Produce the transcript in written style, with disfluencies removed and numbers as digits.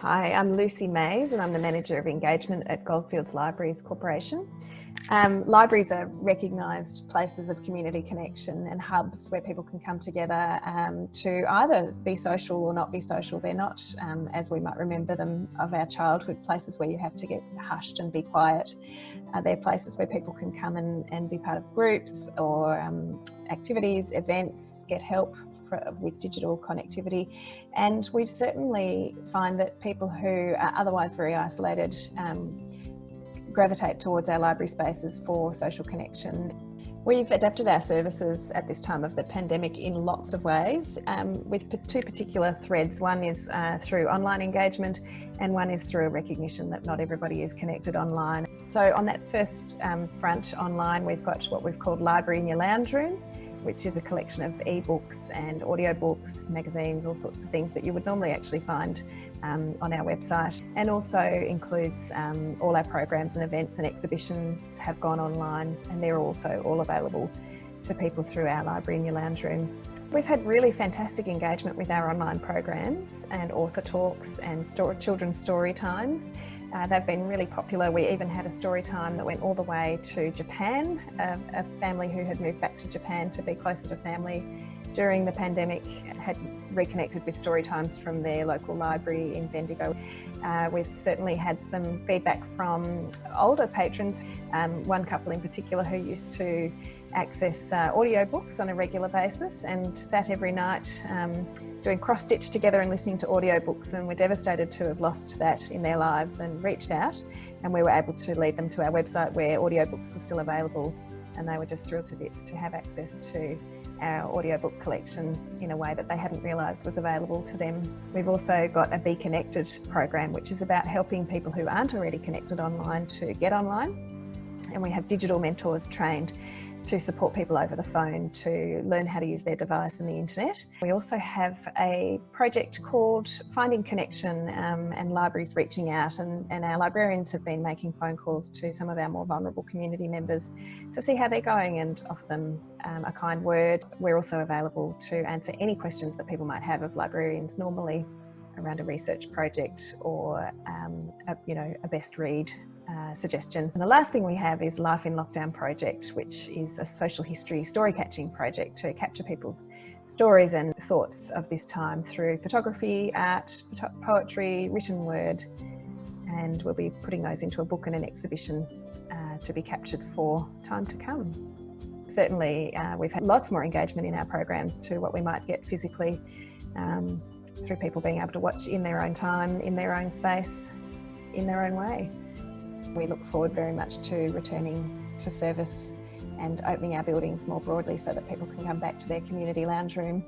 Hi, I'm Lucy Mays and I'm the Manager of Engagement at Goldfields Libraries Corporation. Libraries are recognised places of community connection and hubs where people can come together to either be social or not be social. They're not, as we might remember them of our childhood, places where you have to get hushed and be quiet. They're places where people can come and be part of groups or activities, events, get help with digital connectivity. And we certainly find that people who are otherwise very isolated gravitate towards our library spaces for social connection. We've adapted our services at this time of the pandemic in lots of ways, with two particular threads. One is through online engagement and one is through a recognition that not everybody is connected online. So on that first front online, we've got what we've called Library in Your Lounge Room, which is a collection of ebooks and audiobooks, magazines, all sorts of things that you would normally actually find on our website, and also includes all our programs and events and exhibitions have gone online, and they're also all available to people through our Library in Your Lounge Room. We've had really fantastic engagement with our online programs and author talks and children's story times. They've been really popular. We even had a story time that went all the way to Japan, a family who had moved back to Japan to be closer to family during the pandemic had reconnected with story times from their local library in Bendigo. We've certainly had some feedback from older patrons, one couple in particular who used to access audiobooks on a regular basis and sat every night doing cross-stitch together and listening to audiobooks, and were devastated to have lost that in their lives and reached out, and we were able to lead them to our website where audiobooks were still available, and they were just thrilled to bits to have access to our audiobook collection in a way that they hadn't realised was available to them. We've also got a Be Connected program, which is about helping people who aren't already connected online to get online, and we have digital mentors trained to support people over the phone to learn how to use their device and the internet. We also have a project called Finding Connection and libraries reaching out, and our librarians have been making phone calls to some of our more vulnerable community members to see how they're going and offer them a kind word. We're also available to answer any questions that people might have of librarians normally around a research project or a best read suggestion. And the last thing we have is Life in Lockdown project, which is a social history story catching project to capture people's stories and thoughts of this time through photography, art, poetry, written word, and we'll be putting those into a book and an exhibition to be captured for time to come. Certainly we've had lots more engagement in our programs to what we might get physically through people being able to watch in their own time, in their own space, in their own way. We look forward very much to returning to service and opening our buildings more broadly so that people can come back to their community lounge room